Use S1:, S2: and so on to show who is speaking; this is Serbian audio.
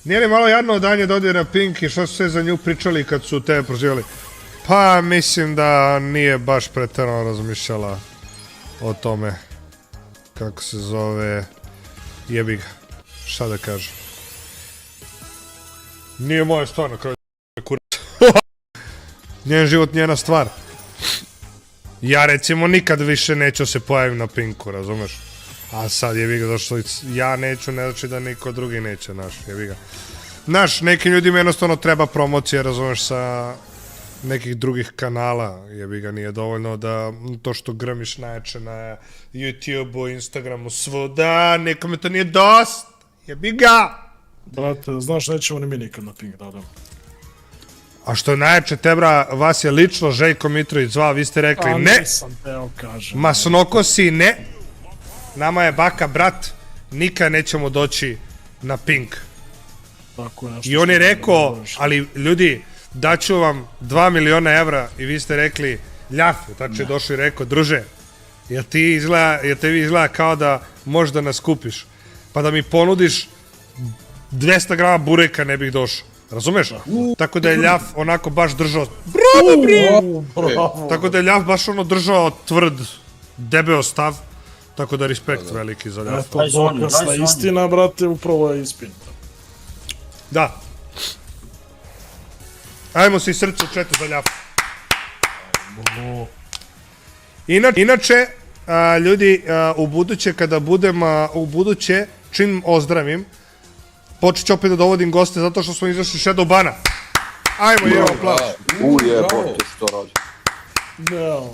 S1: Nije li malo jadno danje da ode na Pink i šta su sve za nju pričali kad su te prozivali? Pa mislim da nije baš pretjerano razmišljala o tome. Kako se zove... Jebi ga. Šta da kažem? Nije moja stvar na kraju kurac. Njen život, njena stvar. Ja recimo nikad više neću se pojaviti na Pinku, razumeš? A sad jebi ga došlo, ja neću, ne znači da niko drugi neće, znaš, jebi ga. Znaš, nekim ljudima jednostavno treba promocija, razumeš, sa nekih drugih kanala, jebi ga, nije dovoljno da to što grmiš najjače na YouTube-u, Instagramu, svuda, nekome to nije dost, jebi ga!
S2: Brate, znaš, nećemo ni mi nikad na Pink da odemo.
S1: A što je najjače, Tebra, vas je lično Željko Mitrović zvao, vi ste rekli
S2: A,
S1: ne!
S2: nisam teo kažem.
S1: Masnokosi ne! Nama je baka brat, nikad nećemo doći na Pink.
S2: Tako nešto.
S1: I on je rekao, ali ljudi, daću vam 2 miliona evra i vi ste rekli, ljaf, tako je došao i rekao, druže, jel tebi izgleda kao da možeš da nas kupiš, pa da mi ponudiš 200 grama bureka ne bih došao, razumeš? Tako da je ljaf onako baš držao, tako da je ljaf baš ono držao tvrd, debeo stav, tako da respekt veliki za ljaf.
S2: Eto, dokasna istina, brate, upravo je ispin.
S1: Da. Ajmo se i srce u četu za ljaf. Inače, ljudi, u buduće, kada budem, u buduće, čim ozdravim, počet ću opet da dovodim goste zato što smo izašli Shadow Bana. Ajmo, idemo aplauz.
S3: Ujebote što radi.
S2: No.